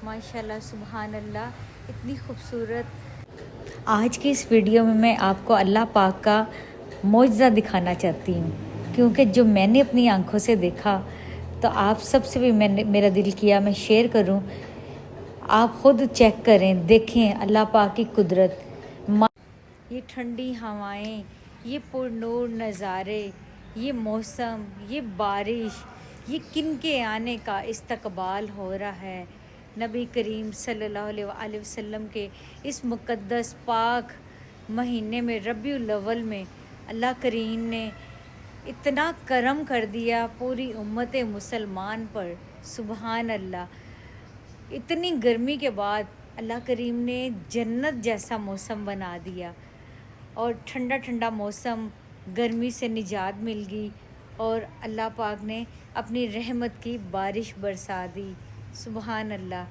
माशाल्लाह सुबहान अल्लाह, इतनी खूबसूरत। आज की इस वीडियो में मैं आपको अल्लाह पाक का मौजज़ा दिखाना चाहती हूँ, क्योंकि जो मैंने अपनी आंखों से देखा तो आप सबसे भी मेरा दिल किया मैं शेयर करूँ। आप ख़ुद चेक करें, देखें अल्लाह पाक की कुदरत। ये ठंडी हवाएं, ये पुरनूर नज़ारे, ये मौसम, ये बारिश, ये किन के आने का इस्तकबाल हो रहा है। नबी करीम सल्लल्लाहु अलैहि वसल्लम के इस मुक़द्दस पाक महीने में रबीउल अव्वल में अल्लाह करीम ने इतना करम कर दिया पूरी उम्मत मुसलमान पर। सुबहान अल्लाह। इतनी गर्मी के बाद अल्लाह करीम ने जन्नत जैसा मौसम बना दिया और ठंडा ठंडा मौसम, गर्मी से निजात मिल गई और अल्लाह पाक ने अपनी रहमत की बारिश बरसा दी। सुबहान अल्लाह।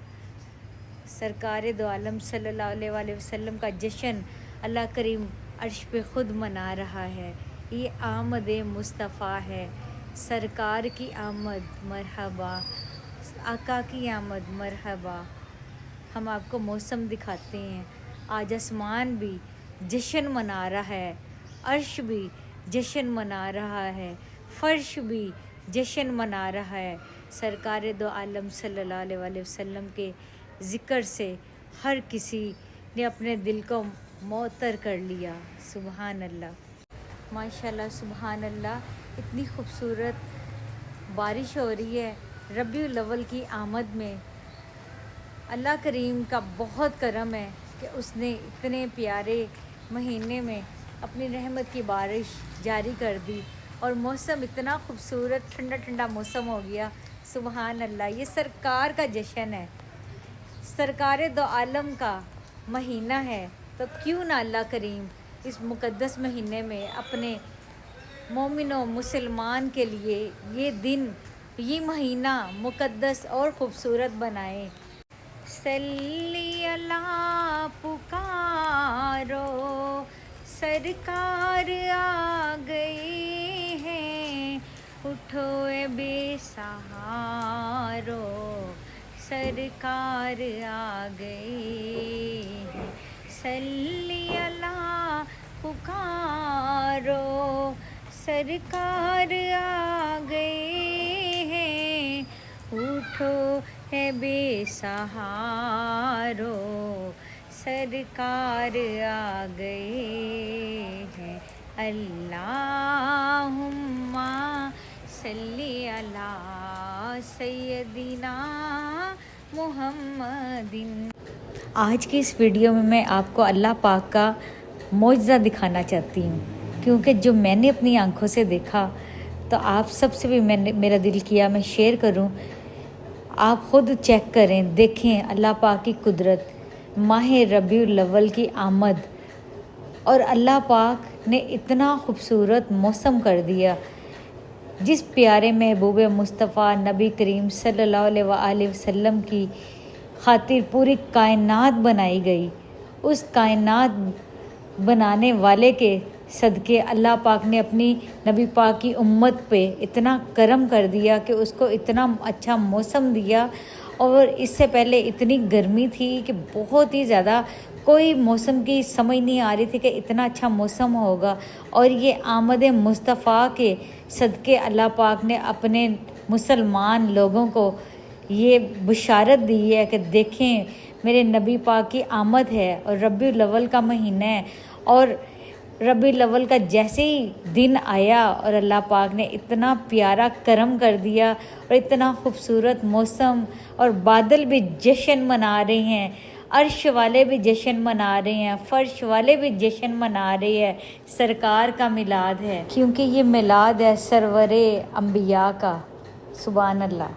सरकार दो आलम सल्लल्लाहु अलैहि वसल्लम का जश्न अल्लाह करीम अर्श पे ख़ुद मना रहा है। ये आमद मुस्तफ़ा है, सरकार की आमद मरहबा, आका की आमद मरहबा। हम आपको मौसम दिखाते हैं। आज आसमान भी जश्न मना रहा है, अर्श भी जश्न मना रहा है, फ़र्श भी जश्न मना रहा है। सरकार दो आलम सल्लल्लाहु अलैहि वसल्लम के ज़िक्र से हर किसी ने अपने दिल को मुअत्तर कर लिया। सुबहान अल्लाह। माशाल्लाह सुबहान अल्लाह, इतनी खूबसूरत बारिश हो रही है रबीउल अव्वल की आमद में। अल्लाह करीम का बहुत करम है कि उसने इतने प्यारे महीने में अपनी रहमत की बारिश जारी कर दी और मौसम इतना खूबसूरत ठंडा ठंडा मौसम हो गया। सुबहान अल्लाह। ये सरकार का जश्न है, सरकार दो आलम का महीना है, तो क्यों ना अल्लाह करीम इस मुक़द्दस महीने में अपने मोमिनों मुसलमान के लिए ये दिन, ये महीना मुक़द्दस और ख़ूबसूरत बनाए। सल्ली अला पुकारो, सरकार आ गए हैं, उठो ए बेसहारो, सरकार आ गए हैं। सल्ली अला पुकारो, सरकार आ गए हैं, उठो है बेसहारो, सरकार आ गए हैं। अल्लाहुम्मा सल्ली अला सय्यदिना मुहम्मदिन। आज की इस वीडियो में मैं आपको अल्लाह पाक का मौजज़ा दिखाना चाहती हूँ, क्योंकि जो मैंने अपनी आंखों से देखा तो आप सबसे भी मेरा दिल किया मैं शेयर करूँ। आप ख़ुद चेक करें, देखें अल्लाह पाक की कुदरत। माह रबीउल अव्वल की आमद और अल्लाह पाक ने इतना खूबसूरत मौसम कर दिया। जिस प्यारे महबूब मुस्तफ़ा नबी करीम सल्लल्लाहु अलैहि वसल्लम की खातिर पूरी कायनात बनाई गई, उस कायनात बनाने वाले के सदके अल्लाह पाक ने अपनी नबी पाक की उम्मत पे इतना करम कर दिया कि उसको इतना अच्छा मौसम दिया। और इससे पहले इतनी गर्मी थी कि बहुत ही ज़्यादा कोई मौसम की समझ नहीं आ रही थी कि इतना अच्छा मौसम होगा। और ये आमद मुस्तफ़ा के सदके अल्लाह पाक ने अपने मुसलमान लोगों को ये बुशारत दी है कि देखें मेरे नबी पाक की आमद है और रबीउल अव्वल का महीना है। और रबीउल अव्वल का जैसे ही दिन आया और अल्लाह पाक ने इतना प्यारा करम कर दिया और इतना खूबसूरत मौसम, और बादल भी जश्न मना रहे हैं, अर्श वाले भी जश्न मना रहे हैं, फ़र्श वाले भी जश्न मना रहे हैं। सरकार का मिलाद है, क्योंकि ये मिलाद है सरवरे अंबिया का। सुभान अल्लाह।